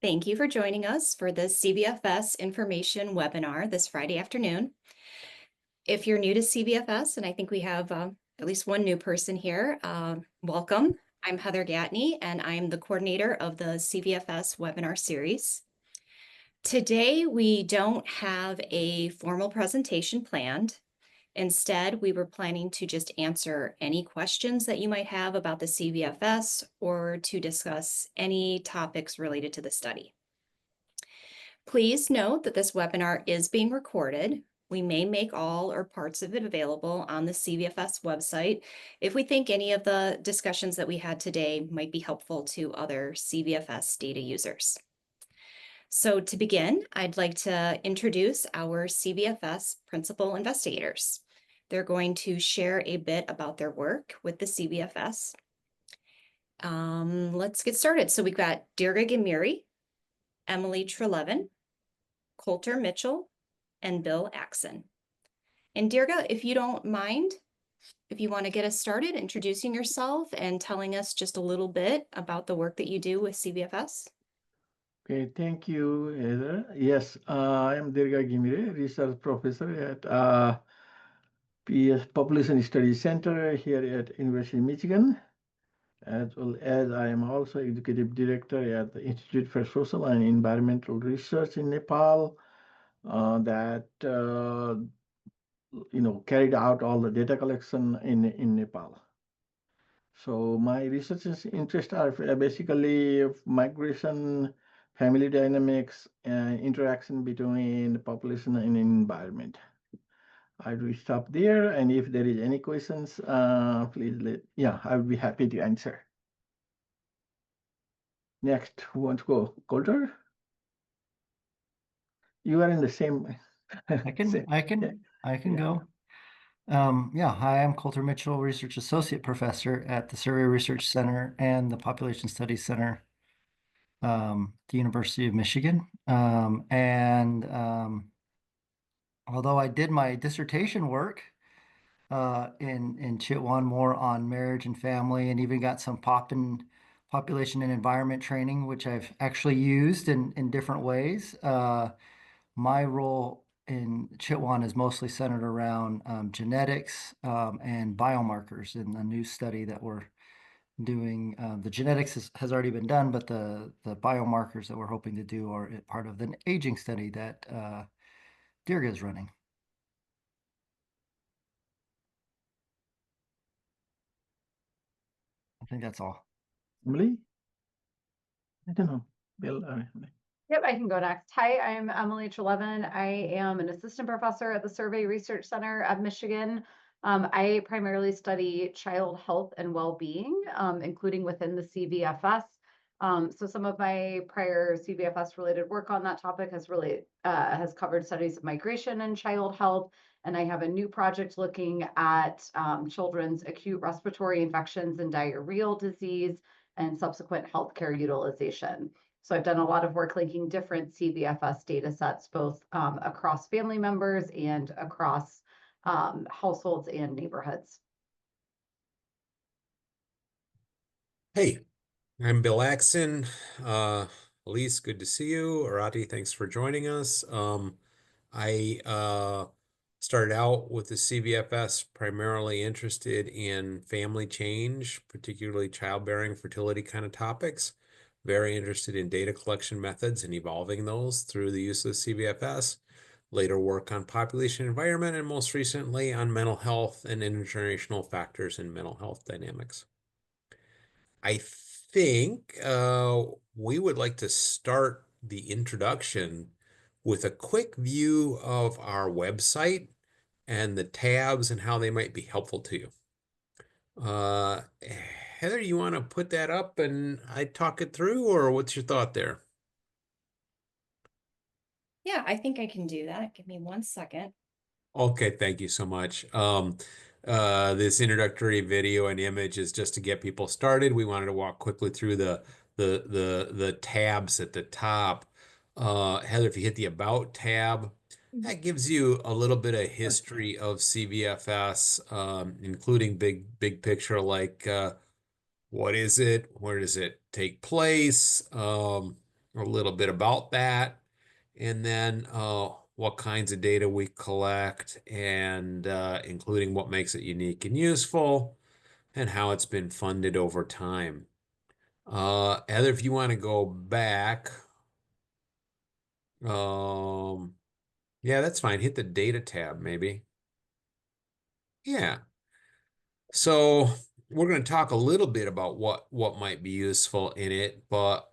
Thank you for joining us for the CVFS information webinar this Friday afternoon. If you're new to CVFS, and I think we have at least one new person here, welcome. I'm Heather Gatney, and I'm the coordinator of the CVFS webinar series. Today, we don't have a formal presentation planned. Instead, we were planning to just answer any questions that you might have about the CVFS or to discuss any topics related to the study. Please note that this webinar is being recorded. We may make all or parts of it available on the CVFS website if we think any of the discussions that we had today might be helpful to other CVFS data users. So to begin, I'd like to introduce our CVFS principal investigators. They're going to share a bit about their work with the CVFS. Let's get started. So we've got Dirga Gamiri, Emily Trelevin, Coulter Mitchell, and Bill Axon. And Dirga, if you don't mind, if you want to get us started introducing yourself and telling us just a little bit about the work that you do with CVFS. Okay, thank you, Heather. Yes, I am Dirga Gimire, research professor at PS Population Studies Center here at University of Michigan, as well as I am also executive director at the Institute for Social and Environmental Research in Nepal, that carried out all the data collection in Nepal. So my research interests are basically migration, family dynamics, interaction between the population and environment. I will stop there, and if there is any questions, please I will be happy to answer. Next, who wants to go? Coulter? You are in the same. I can go. Hi, I'm Coulter Mitchell, Research Associate Professor at the Survey Research Center and the Population Studies Center, the University of Michigan. Although I did my dissertation work in Chitwan more on marriage and family, and even got some population and environment training, which I've actually used in different ways. My role in Chitwan is mostly centered around genetics and biomarkers in the new study that we're doing. The genetics has already been done, but the biomarkers that we're hoping to do are part of the aging study that Dirga is running. I think that's all. Emily? I don't know. Bill? Yep, I can go next. Hi, I'm Emily Trelevin. I am an assistant professor at the Survey Research Center at Michigan. I primarily study child health and well-being, including within the CVFS. So some of my prior CVFS related work on that topic has covered studies of migration and child health. And I have a new project looking at children's acute respiratory infections and diarrheal disease and subsequent healthcare utilization. So I've done a lot of work linking different CVFS data sets, both across family members and across households and neighborhoods. Hey, I'm Bill Axon. Elise, good to see you. Arati, thanks for joining us. I started out with the CVFS primarily interested in family change, particularly childbearing, fertility kind of topics. Very interested in data collection methods and evolving those through the use of the CVFS. Later work on population environment, and most recently on mental health and intergenerational factors in mental health dynamics. I think we would like to start the introduction with a quick view of our website and the tabs and how they might be helpful to you. Heather, you want to put that up and I talk it through, or what's your thought there? Yeah, I think I can do that. Give me 1 second. Okay, thank you so much. This introductory video and image is just to get people started. We wanted to walk quickly through the tabs at the top. Heather, if you hit the About tab, that gives you a little bit of history of CVFS, including big picture, like what is it? Where does it take place? a little bit about that, and then what kinds of data we collect, and including what makes it unique and useful, and how it's been funded over time. Heather, if you want to go back, yeah, that's fine. Hit the data tab, maybe. Yeah. So we're going to talk a little bit about what might be useful in it, but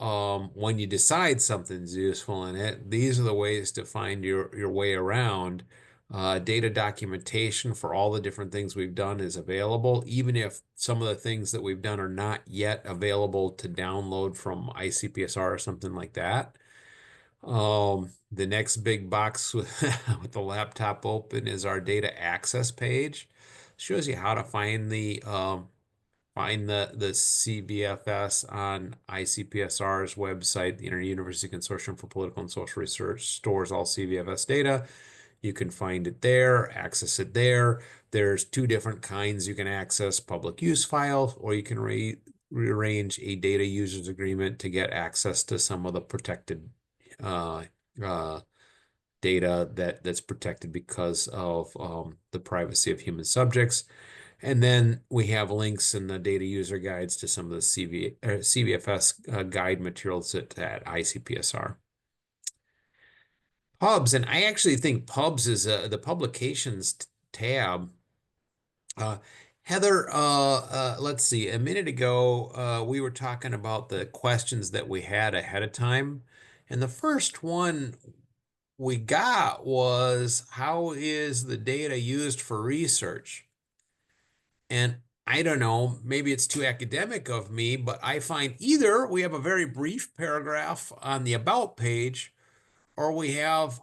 when you decide something's useful in it, these are the ways to find your way around. Data documentation for all the different things we've done is available, even if some of the things that we've done are not yet available to download from ICPSR or something like that. The next big box with the laptop open is our data access page. Shows you how to find the CVFS on ICPSR's website. The Inter-University Consortium for Political and Social Research stores all CVFS data. You can find it there, access it there. There's two different kinds you can access: public use files, or you can rearrange a data users agreement to get access to some of the protected uh, uh, data that's protected because of the privacy of human subjects. And then we have links in the data user guides to some of the CVFS guide materials at ICPSR. Pubs, and I actually think Pubs is the publications tab. Heather, let's see, a minute ago, we were talking about the questions that we had ahead of time. And the first one we got was, how is the data used for research? And I don't know, maybe it's too academic of me, but I find either we have a very brief paragraph on the about page, or we have,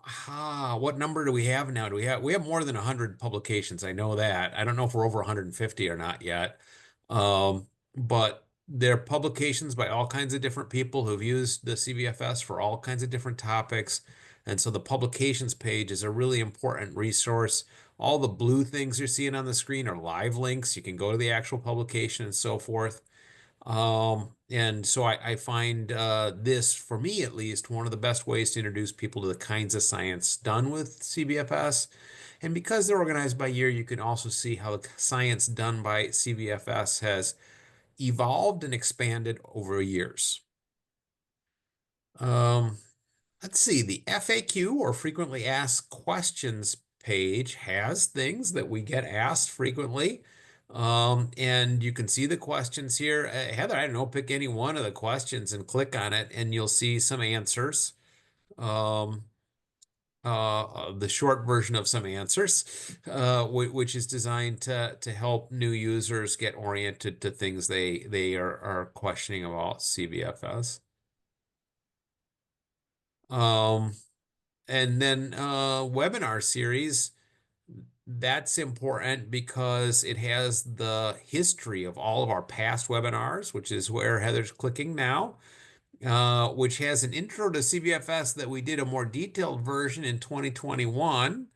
what number do we have now? We have more than 100 publications. I know that. I don't know if we're over 150 or not yet. But they're publications by all kinds of different people who've used the CVFS for all kinds of different topics. And so the publications page is a really important resource. All the blue things you're seeing on the screen are live links. You can go to the actual publication and so forth. And so I find this, for me at least, one of the best ways to introduce people to the kinds of science done with CVFS. And because they're organized by year, you can also see how the science done by CVFS has evolved and expanded over years. Let's see, the FAQ, or frequently asked questions page, has things that we get asked frequently. And you can see the questions here. Heather, I don't know, pick any one of the questions and click on it, and you'll see some answers. The short version of some answers, which is designed to help new users get oriented to things they are questioning about CVFS. And then webinar series, that's important because it has the history of all of our past webinars, which is where Heather's clicking now, which has an intro to CVFS that we did a more detailed version in 2021.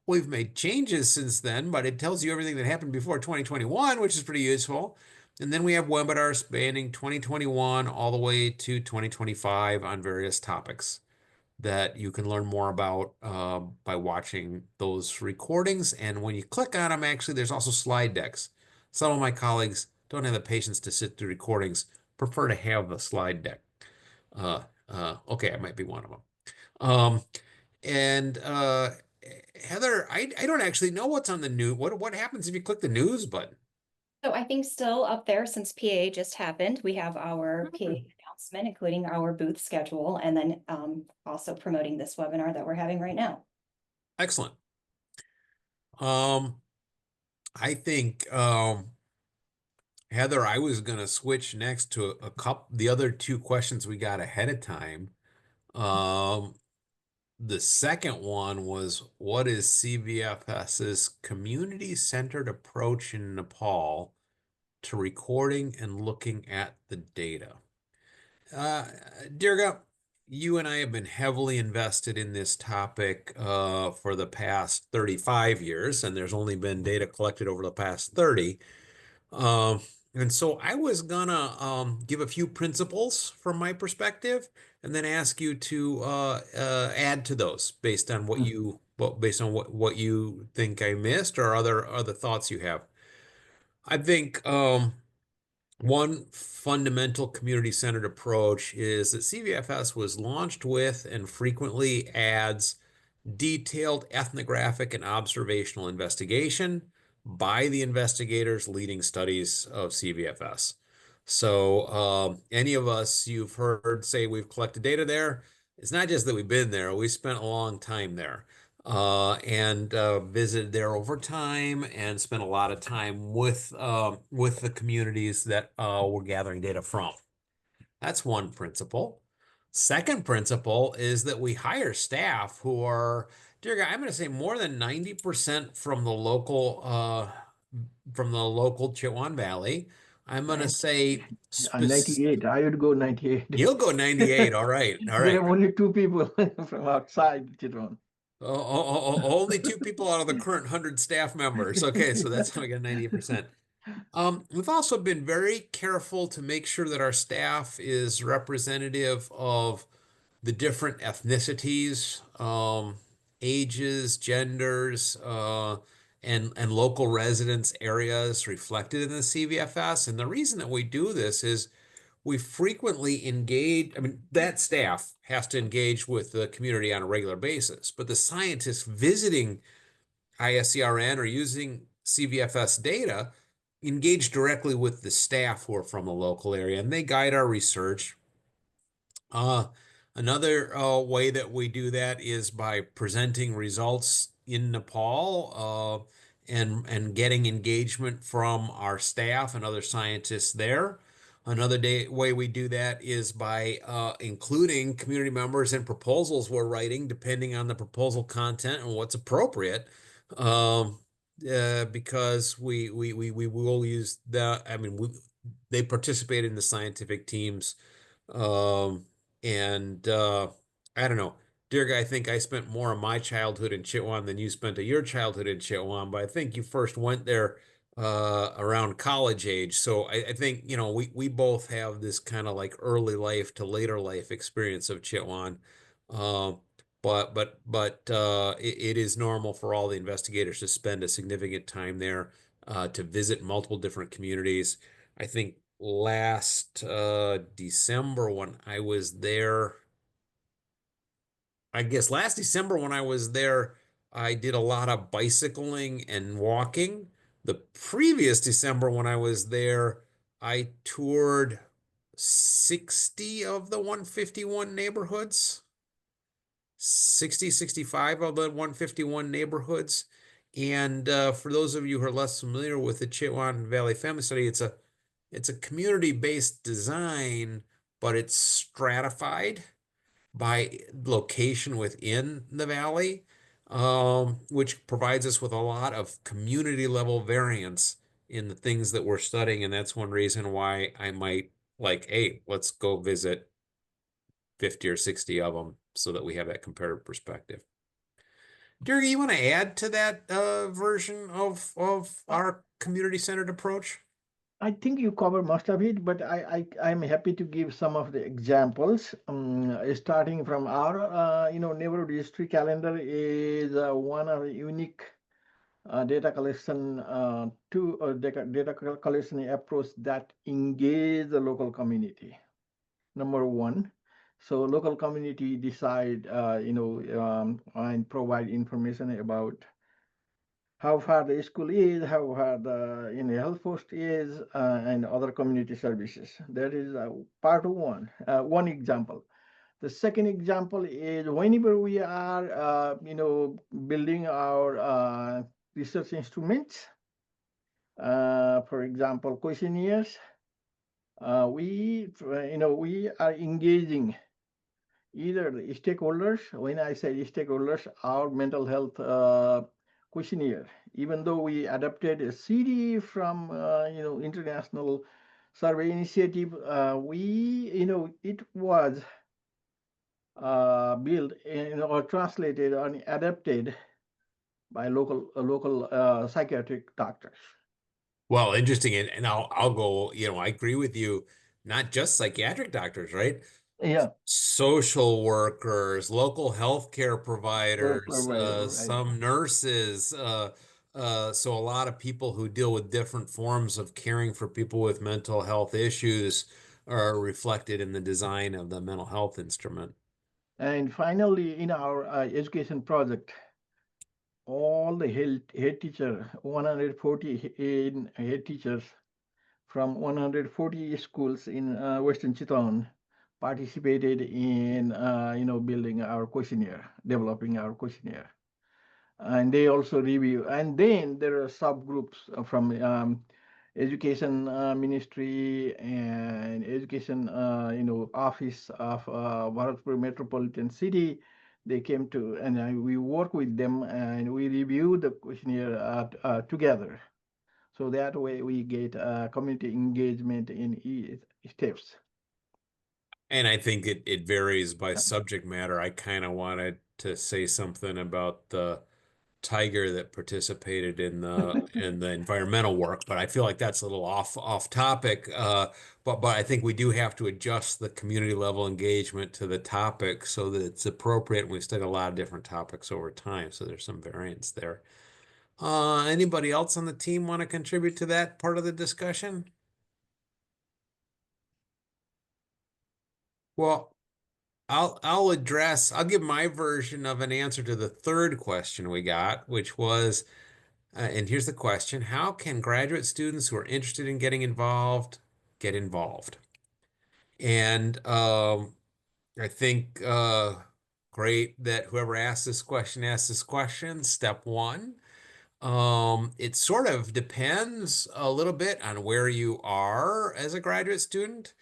We've made changes since then, but it tells you everything that happened before 2021, which is pretty useful. And then we have webinars spanning 2021 all the way to 2025 on various topics that you can learn more about by watching those recordings. And when you click on them, actually, there's also slide decks. Some of my colleagues don't have the patience to sit through recordings, prefer to have the slide deck. Okay, I might be one of them. And Heather, I don't actually know what's on the news. What happens if you click the news button? So I think still up there, since PA just happened, we have our PA announcement, including our booth schedule, and then also promoting this webinar that we're having right now. Excellent. I think Heather, I was going to switch next to the other two questions we got ahead of time. The second one was, what is CVFS's community-centered approach in Nepal to recording and looking at the data? Dirga, you and I have been heavily invested in this topic for the past 35 years, and there's only been data collected over the past 30. And so I was gonna give a few principles from my perspective, and then ask you to add to those based on what you based on what you think I missed or other thoughts you have. I think one fundamental community-centered approach is that CVFS was launched with and frequently adds detailed ethnographic and observational investigation by the investigators leading studies of CVFS. So any of us you've heard say we've collected data there, it's not just that we've been there, we spent a long time there and visited there over time and spent a lot of time with the communities that we're gathering data from. That's one principle. Second principle is that we hire staff who are, dear God, I'm going to say more than 90% from the local Chitwan Valley. I'm going to say 98. I would go 98. You'll go 98. All right. All There right. are only two people from outside Chitwan. Only two people out of the current 100 staff members. Okay, so that's how we got 98%. We've also been very careful to make sure that our staff is representative of the different ethnicities, ages, genders, and local residence areas reflected in the CVFS. And the reason that we do this is we frequently engage, I mean, that staff has to engage with the community on a regular basis, but the scientists visiting ISCRN or using CVFS data engage directly with the staff who are from the local area, and they guide our research. Another way that we do that is by presenting results in Nepal and getting engagement from our staff and other scientists there. Another way we do that is by including community members in proposals we're writing, depending on the proposal content and what's appropriate. Because we will use the, I mean, they participate in the scientific teams. And I don't know, dear guy, I think I spent more of my childhood in Chitwan than you spent of your childhood in Chitwan, but I think you first went there around college age. So I think, you know, we both have this kind of like early life to later life experience of Chitwan. But it is normal for all the investigators to spend a significant time there to visit multiple different communities. I think last December when I was there, I guess last December when I was there, I did a lot of bicycling and walking. The previous December when I was there, I toured 60 of the 151 neighborhoods. 65 of the 151 neighborhoods. And for those of you who are less familiar with the Chitwan Valley Family Study, it's a community-based design, but it's stratified by location within the valley, which provides us with a lot of community level variance in the things that we're studying. And that's one reason why I might like, hey, let's go visit 50 or 60 of them so that we have that comparative perspective. Durga, you want to add to that version of our community-centered approach? I think you cover most of it, but I'm happy to give some of the examples. Starting from our, neighborhood history calendar is one of the unique data collection data collection approach that engage the local community. Number one, so local community decide, and provide information about how far the school is, how far the health post is, and other community services. That is part one. One example. The second example is whenever we are, building our research instruments. For example, questionnaires. We are engaging either the stakeholders. When I say stakeholders, our mental health questionnaire. Even though we adapted a CD from international survey initiative, it was built or translated and adapted by local psychiatric doctors. Well, interesting. And I'll go, I agree with you, not just psychiatric doctors, right? Yeah, Social workers, local healthcare providers, provider, right. some nurses, so a lot of people who deal with different forms of caring for people with mental health issues are reflected in the design of the mental health instrument. And finally, in our education project, all the head teacher, 140 head teachers from 140 schools in Western Chitwan participated in, building our questionnaire, developing our questionnaire. And they also review. And then there are subgroups from education ministry and education, office of Bharatpur Metropolitan City. They came to, and we work with them and we review the questionnaire together. So that way we get community engagement in steps. And I think it varies by subject matter. I kind of wanted to say something about the tiger that participated in the environmental work, but I feel like that's a little off topic. But I think we do have to adjust the community level engagement to the topic so that it's appropriate. And we studied a lot of different topics over time, so there's some variance there. Anybody else on the team want to contribute to that part of the discussion? Well, I'll give my version of an answer to the third question we got, which was, and here's the question: how can graduate students who are interested in getting involved get involved? And I think great that whoever asked this question. Step one. It sort of depends a little bit on where you are as a graduate student.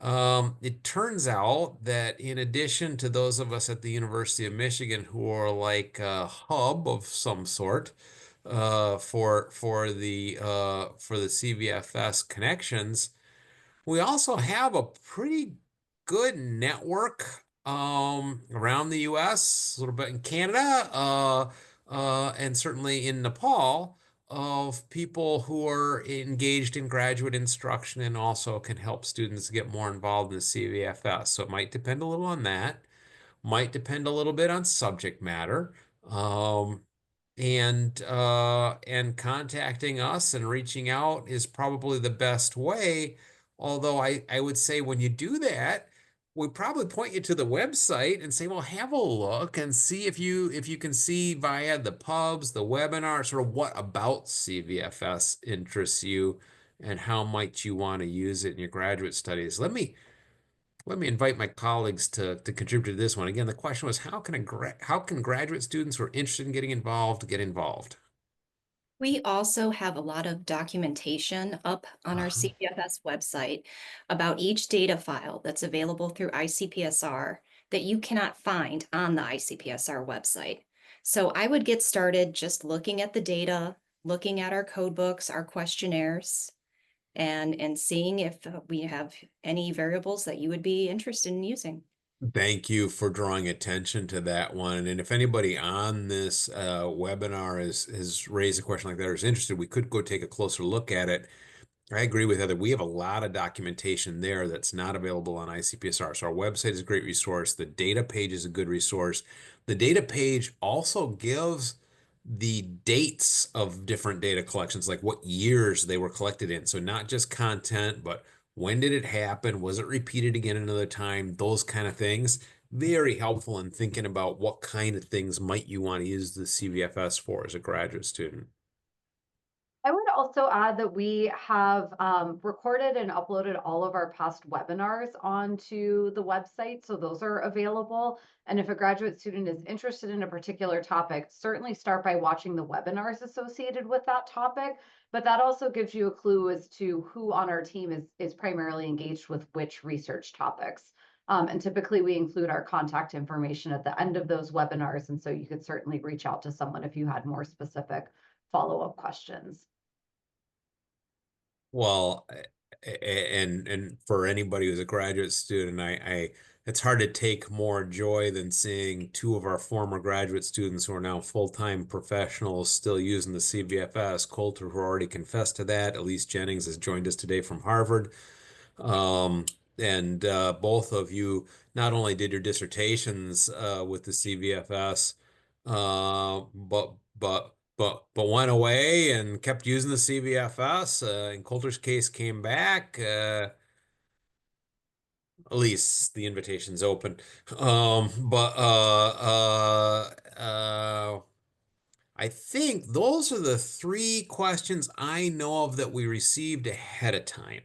It turns out that in addition to those of us at the University of Michigan who are like a hub of some sort for the CVFS connections, we also have a pretty good network around the US, a little bit in Canada, and certainly in Nepal, of people who are engaged in graduate instruction and also can help students get more involved in the CVFS. So it might depend a little on that, might depend a little bit on subject matter. Um, and contacting us and reaching out is probably the best way. Although I would say when you do that, we probably point you to the website and say, well, have a look and see if you can see via the pubs, the webinar, sort of what about CVFS interests you and how might you want to use it in your graduate studies. Let me invite my colleagues to contribute to this one. Again, the question was, how can graduate students who are interested in getting involved get involved? We also have a lot of documentation up on our Uh-huh. CVFS website about each data file that's available through ICPSR that you cannot find on the ICPSR website. So I would get started just looking at the data, looking at our code books, our questionnaires, and seeing if we have any variables that you would be interested in using. Thank you for drawing attention to that one. And if anybody on this webinar has raised a question like that or is interested, we could go take a closer look at it. I agree with Heather. We have a lot of documentation there that's not available on ICPSR. So our website is a great resource. The data page is a good resource. The data page also gives the dates of different data collections, like what years they were collected in. So not just content, but when did it happen? Was it repeated again another time? Those kind of things. Very helpful in thinking about what kind of things might you want to use the CVFS for as a graduate student. I would also add that we have recorded and uploaded all of our past webinars onto the website, so those are available. And if a graduate student is interested in a particular topic, certainly start by watching the webinars associated with that topic. But that also gives you a clue as to who on our team is primarily engaged with which research topics. And typically we include our contact information at the end of those webinars. And so you could certainly reach out to someone if you had more specific follow-up questions. Well, and for anybody who's a graduate student, I it's hard to take more joy than seeing two of our former graduate students who are now full-time professionals still using the CVFS. Coulter, who already confessed to that. Elise Jennings has joined us today from Harvard. Um, and both of you not only did your dissertations with the CVFS, but went away and kept using the CVFS. In Coulter's case, came back. At least the invitation's open. I think those are the three questions I know of that we received ahead of time.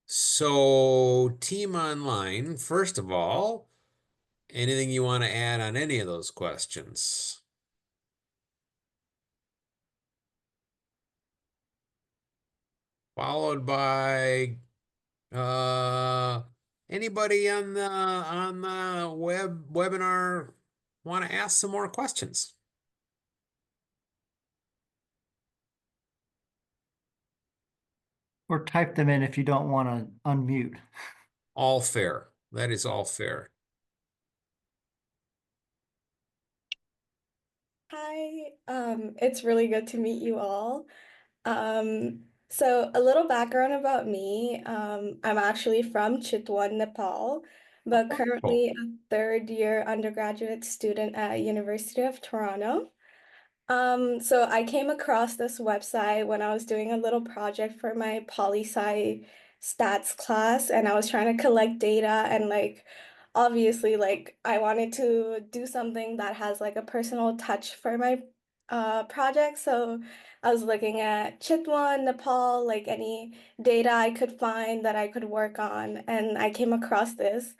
So, Team Online, first of all, anything you want to add on any of those questions? Followed by anybody on the webinar want to ask some more questions? Or type them in if you don't want to unmute. All fair. That is all fair. Hi, it's really good to meet you all. So a little background about me. I'm actually from Chitwan, Nepal, but Oh, currently a third year undergraduate student at University of Toronto. So I came across this website when I was doing a little project for my poli-sci stats class, and I was trying to collect data and like obviously like I wanted to do something that has like a personal touch for my project. So I was looking at Chitwan, Nepal, like any data I could find that I could work on, and I came across this.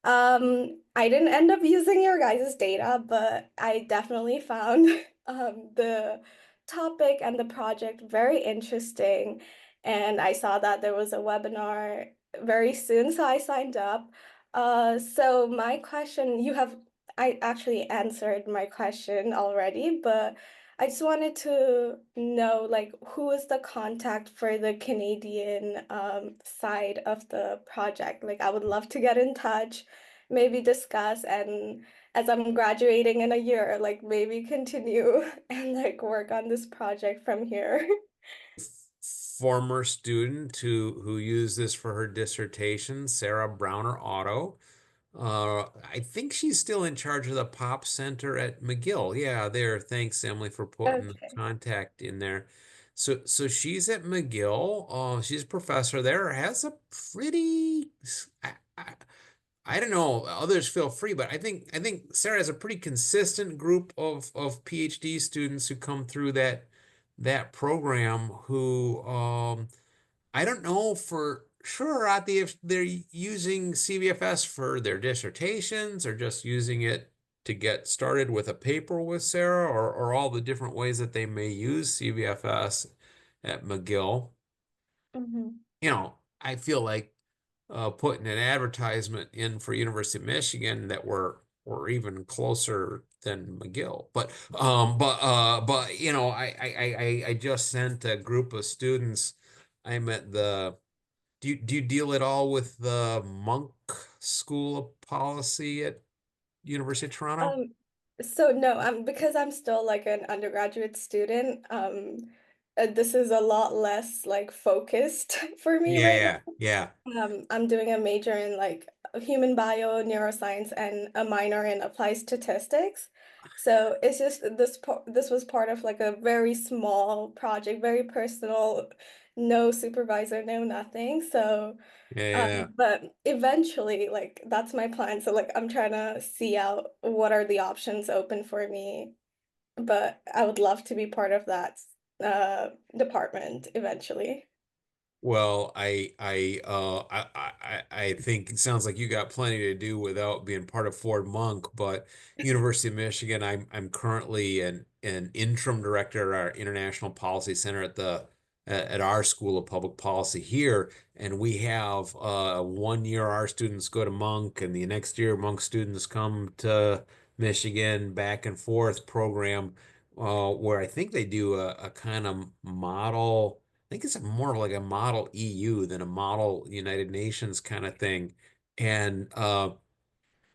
I didn't end up using your guys' data, but I definitely found the topic and the project very interesting. And I saw that there was a webinar very soon, so I signed up. So my question, I actually answered my question already, but I just wanted to know, like, who is the contact for the Canadian side of the project? Like, I would love to get in touch, maybe discuss, and as I'm graduating in a year, like maybe continue and like work on this project from here. former student who used this for her dissertation, Sarah Browner Otto. I think she's still in charge of the Pop Center at McGill. Yeah, there. Thanks, Emily, for putting the Okay. contact in there. So she's at McGill. She's a professor there. Has a pretty, I don't know, others feel free, but I think Sarah has a pretty consistent group of PhD students who come through that program who I don't know for sure, Ati, if they're using CVFS for their dissertations or just using it to get started with a paper with Sarah or all the different ways that they may use CVFS at McGill. Mhm. I feel like putting an advertisement in for University of Michigan that we're even closer than McGill. But I just sent a group of students. I'm at the do you deal at all with the Monk School of Policy at University of Toronto? Um, so no, because I'm still like an undergraduate student, this is a lot less like focused for me Yeah, right yeah, yeah. now. I'm doing a major in like human bio, neuroscience, and a minor in applied statistics. So it's just this was part of like a very small project, very personal, no supervisor, no nothing. So Yeah, yeah. but eventually, like that's my plan. So like I'm trying to see out what are the options open for me. But I would love to be part of that department eventually. Well, I think it sounds like you got plenty to do without being part of Ford Monk, but University of Michigan, I'm currently an interim director at our International Policy Center at our School of Public Policy here, and we have 1 year our students go to Monk, and the next year Monk students come to Michigan, back and forth program, where I think they do a kind of model. I think it's more like a model EU than a model United Nations kind of thing. And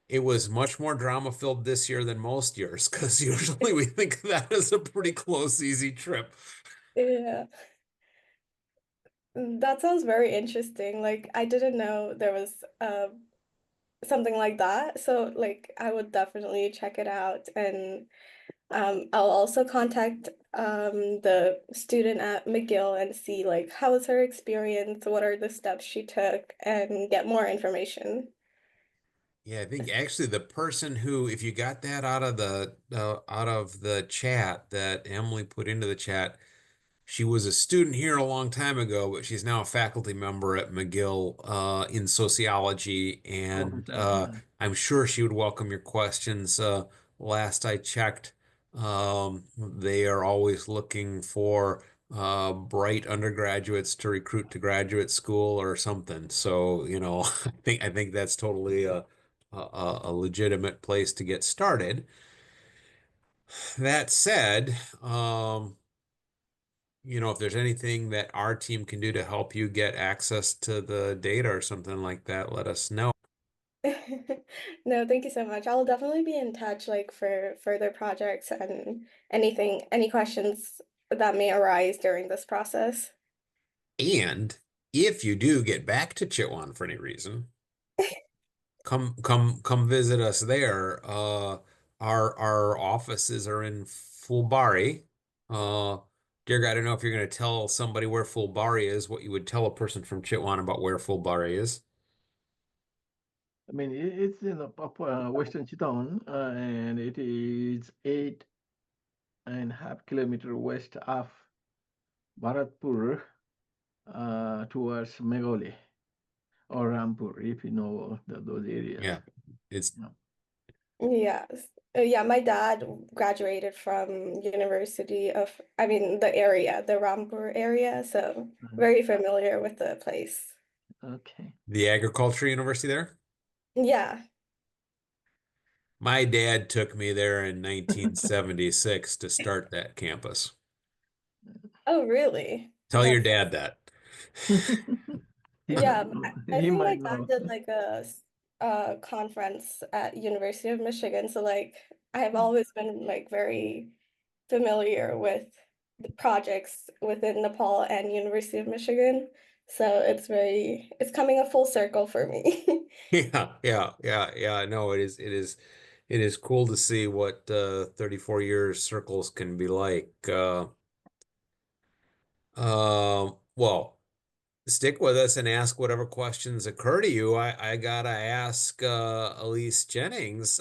it was much more drama filled this year than most years because usually we think of that as a pretty close, easy trip. Yeah. That sounds very interesting. Like I didn't know there was something like that. So like I would definitely check it out, and I'll also contact the student at McGill and see like how was her experience, what are the steps she took, and get more information. Yeah, I think actually the person who, if you got that out of the chat that Emily put into the chat, she was a student here a long time ago, but she's now a faculty member at McGill in sociology, and Okay. Yeah. I'm sure she would welcome your questions. Last I checked, they are always looking for bright undergraduates to recruit to graduate school or something. So, I think that's totally a legitimate place to get started. That said, if there's anything that our team can do to help you get access to the data or something like that, let us know. No, thank you so much. I'll definitely be in touch like for further projects and any questions that may arise during this process. And if you do get back to Chitwan for any reason, come visit us there. Our offices are in Fulbari. Dear God, I don't know if you're going to tell somebody where Fulbari is, what you would tell a person from Chitwan about where Fulbari is. I mean, it's in the Western Chittagong, and it is 8.5 kilometers west of Bharatpur, towards Meghalaya or Rampur, if you know those areas. Yeah, it's Yeah. Yes. Yeah, my dad graduated from the area, the Rampur area, so very familiar with the place. Okay. the agriculture university there. Yeah. My dad took me there in 1976 to start that campus. Oh, really? Tell your That's dad that. He Yeah, might know. I He think my might dad know. did like a conference at University of Michigan, so like I've always been like very familiar with the projects within Nepal and University of Michigan. So it's coming a full circle for me. Yeah. No, it is cool to see what 34 years circles can be like. Well, stick with us and ask whatever questions occur to you. I gotta ask Elise Jennings.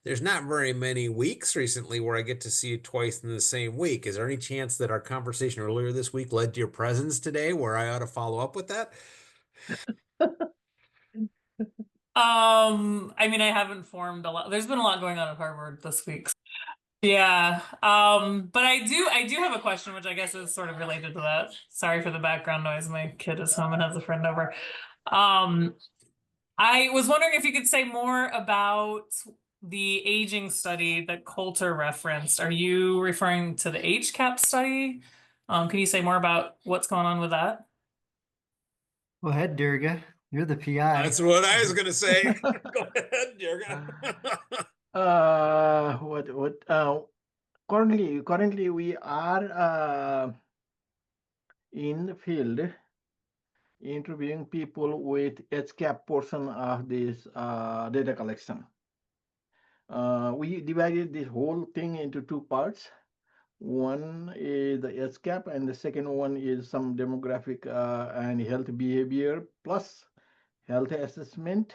There's not very many weeks recently where I get to see you twice in the same week. Is there any chance that our conversation earlier this week led to your presence today, where I ought to follow up with that? I mean, I haven't formed a lot. There's been a lot going on at Harvard this week. Yeah. But I do have a question, which I guess is sort of related to that. Sorry for the background noise. My kid is home and has a friend over. I was wondering if you could say more about the aging study that Coulter referenced. Are you referring to the HCAP study? Can you say more about what's going on with that? Go ahead, Durga. You're the PI. That's what I was gonna say. Go ahead, Jurgen. Currently we are in the field interviewing people with HCAP portion of this data collection. We divided this whole thing into two parts. One is the HCAP, and the second one is some demographic and health behavior plus health assessment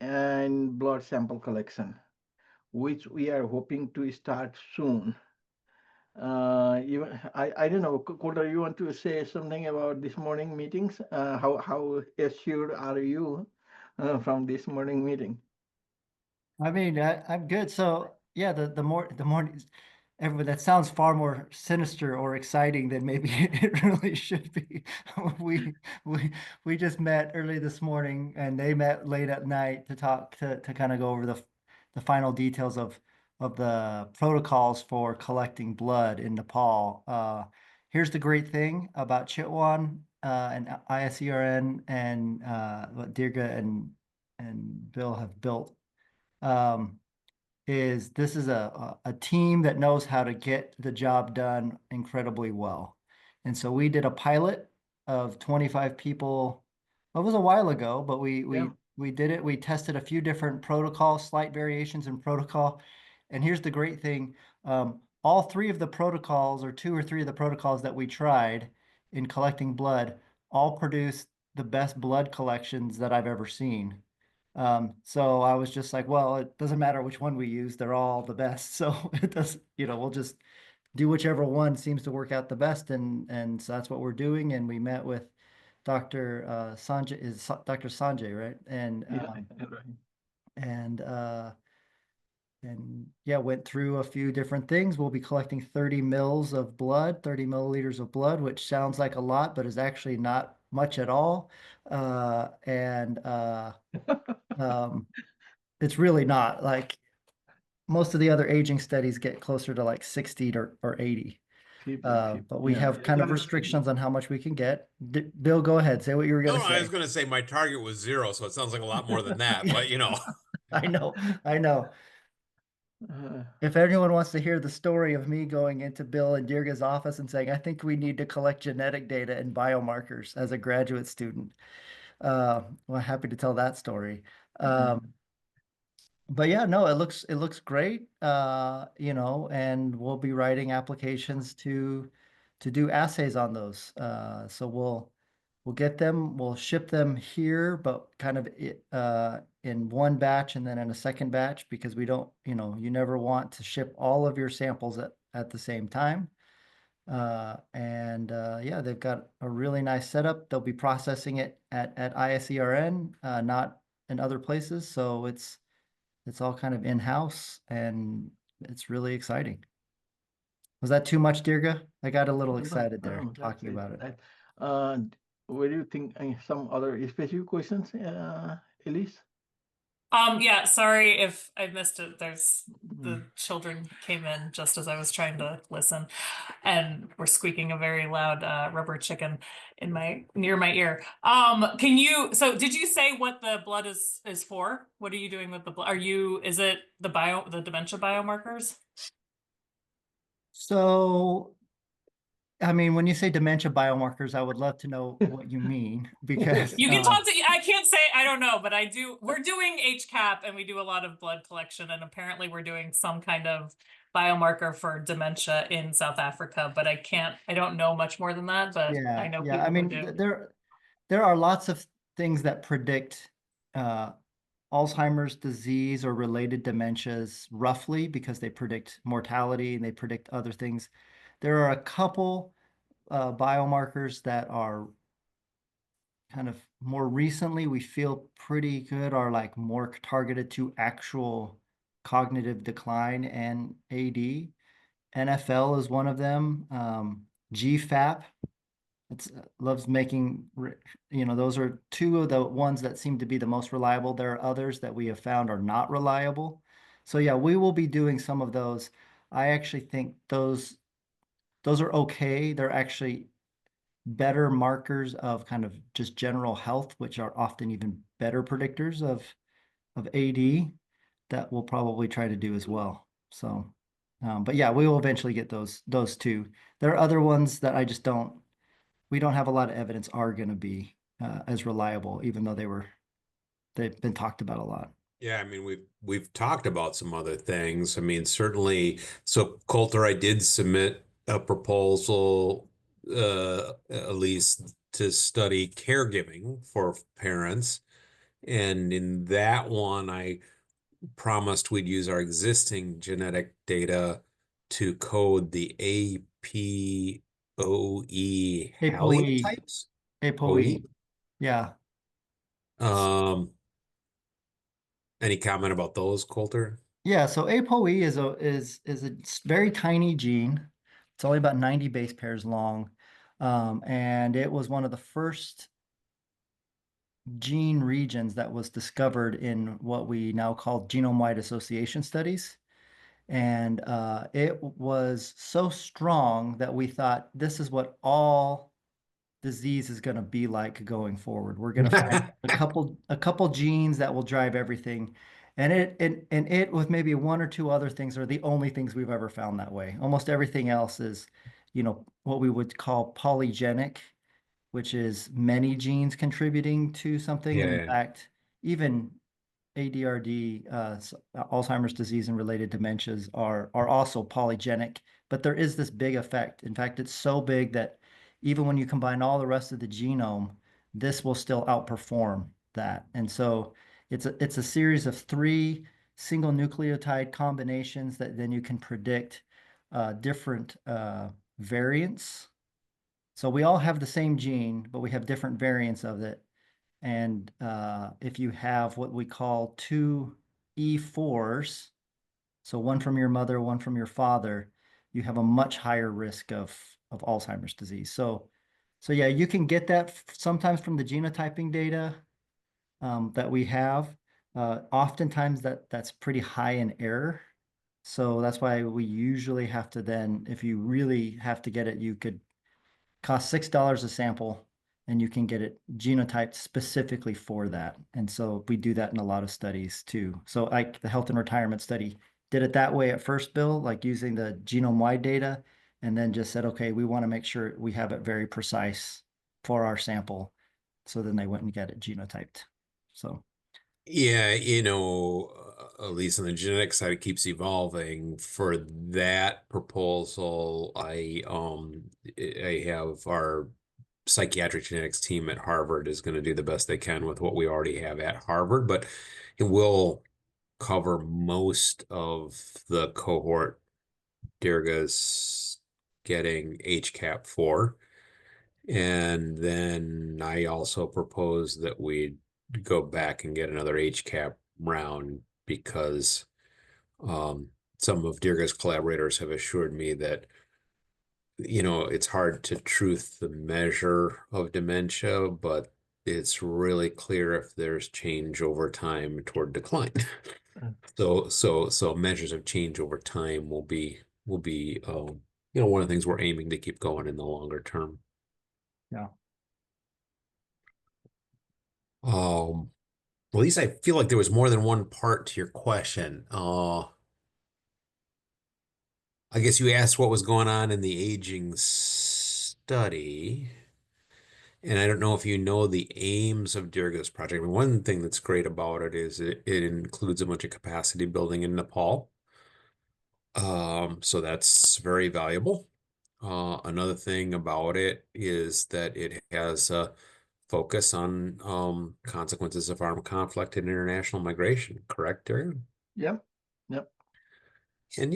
and blood sample collection, which we are hoping to start soon. I don't know, Coulter, you want to say something about this morning meetings? How assured are you from this morning meeting? I mean, I'm good. So yeah, the more everyone, that sounds far more sinister or exciting than maybe it really should be. We we we just met early this morning, and they met late at night to talk to kind of go over the final details of the protocols for collecting blood in Nepal. here's the great thing about Chitwan and ISERN and what Dirga and Bill have built. Is this is a team that knows how to get the job done incredibly well. And so we did a pilot of 25 people. It was a while ago, but we did it. We tested a few different protocols, slight variations in protocol. And here's the great thing. All three of the protocols, or two or three of the protocols that we tried in collecting blood, all produced the best blood collections that I've ever seen. So I was just like, well, it doesn't matter which one we use, they're all the best. So it does, we'll just do whichever one seems to work out the best. And so that's what we're doing. And we met with Dr. Sanjay, is Dr. Sanjay, right? And yeah, went through a few different things. We'll be collecting 30 mils of blood, 30 milliliters of blood, which sounds like a lot, but is actually not much at all. It's really not. Like most of the other aging studies get closer to like 60 or 80. But we have kind of restrictions on how much we can get. Bill, go ahead. Say what you were No, going to I say. was going to say my target was 0, so it sounds like a lot more than that, but I know. If anyone wants to hear the story of me going into Bill and Dirga's office and saying, I think we need to collect genetic data and biomarkers as a graduate student, well, happy to tell that story. But yeah, no, it looks great. And we'll be writing applications to do assays on those. So we'll get them, we'll ship them here, but kind of in one batch and then in a second batch, because we don't, you never want to ship all of your samples at the same time. Yeah, they've got a really nice setup. They'll be processing it at ISERN, not in other places. So it's all kind of in-house and it's really exciting. Was that too much, Dirga? I got a little excited there talking about it. What do you think? Some other specific questions, Elise? Yeah, sorry if I missed it. The children came in just as I was trying to listen and were squeaking a very loud rubber chicken near my ear. So did you say what the blood is for? What are you doing with the blood? Is it the dementia biomarkers? So, I mean, when you say dementia biomarkers, I would love to know what you mean, because You can talk to, I can't say, I don't know, but we're doing HCAP and we do a lot of blood collection, and apparently we're doing some kind of biomarker for dementia in South Africa, but I don't know much more than that, but I know people I mean, who do. there are lots of things that predict Alzheimer's disease or related dementias roughly, because they predict mortality and they predict other things. There are a couple biomarkers that are kind of more recently we feel pretty good, are like more targeted to actual cognitive decline and AD. NFL is one of them. GFAP, it's loves making, those are two of the ones that seem to be the most reliable. There are others that we have found are not reliable. So yeah, we will be doing some of those. I actually think those are okay. They're actually better markers of kind of just general health, which are often even better predictors of AD, that we'll probably try to do as well. So, but yeah, we will eventually get those two. There are other ones that we don't have a lot of evidence are going to be as reliable, even though they've been talked about a lot. Yeah, I mean, we've talked about some other things. I mean, certainly, so Coulter, I did submit a proposal, at least to study caregiving for parents. And in that one, I promised we'd use our existing genetic data to code the APOE halotypes. APOE. Yeah. Any comment about those, Coulter? Yeah, so APOE is a very tiny gene. It's only about 90 base pairs long. And it was one of the first gene regions that was discovered in what we now call genome-wide association studies. And it was so strong that we thought this is what all disease is going to be like going forward. We're going to find a couple genes that will drive everything. And it with maybe one or two other things are the only things we've ever found that way. Almost everything else is, what we would call polygenic, which is many genes contributing to something. And in Yeah. fact, even ADRD, Alzheimer's disease and related dementias are also polygenic, but there is this big effect. In fact, it's so big that even when you combine all the rest of the genome, this will still outperform that. And so it's a series of 3 single nucleotide combinations that then you can predict different variants. So we all have the same gene, but we have different variants of it. And if you have what we call 2 E4s, so one from your mother, one from your father, you have a much higher risk of Alzheimer's disease. So yeah, you can get that sometimes from the genotyping data that we have. Oftentimes that's pretty high in error. So that's why we usually have to then, if you really have to get it, you could cost $6 a sample and you can get it genotyped specifically for that. And so we do that in a lot of studies too. So like the health and retirement study did it that way at first, Bill, like using the genome-wide data, and then just said, okay, we want to make sure we have it very precise for our sample. So then they went and got it genotyped. So Yeah, at least on the genetic side, it keeps evolving. For that proposal, I have our psychiatric genetics team at Harvard is going to do the best they can with what we already have at Harvard, but it will cover most of the cohort Dirga's getting HCAP for. And then I also proposed that we go back and get another HCAP round because some of Dirga's collaborators have assured me that it's hard to truth the measure of dementia, but it's really clear if there's change over time toward decline. So measures of change over time will be one of the things we're aiming to keep going in the longer term. yeah. At least I feel like there was more than one part to your question. I guess you asked what was going on in the aging study. And I don't know if you know the aims of Dirga's project. I mean, one thing that's great about it is it includes a bunch of capacity building in Nepal. So that's very valuable. Another thing about it is that it has a focus on consequences of armed conflict and international migration, correct, Dirga? Yep. Yep. And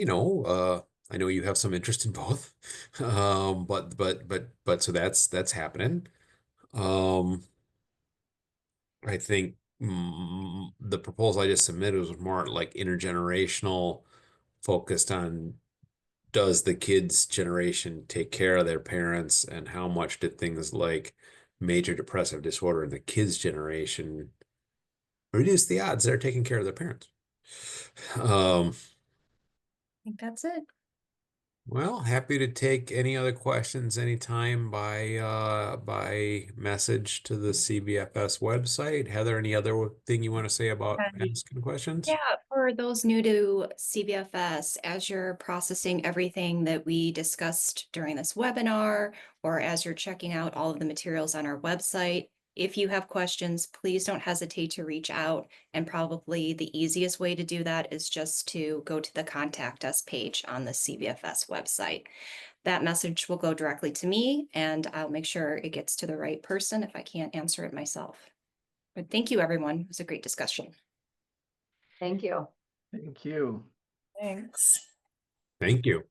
I know you have some interest in both. But so that's happening. I think the proposal I just submitted was more like intergenerational, focused on does the kids' generation take care of their parents, and how much did things like major depressive disorder in the kids' generation reduce the odds they're taking care of their parents? I think that's it. Well, happy to take any other questions anytime by message to the CVFS website. Heather, any other thing you want to say about asking questions? Yeah, for those new to CVFS, as you're processing everything that we discussed during this webinar, or as you're checking out all of the materials on our website, if you have questions, please don't hesitate to reach out. And probably the easiest way to do that is just to go to the Contact Us page on the CVFS website. That message will go directly to me, and I'll make sure it gets to the right person if I can't answer it myself. But thank you, everyone. It was a great discussion. Thank you. Thank you. Thanks. Thank you.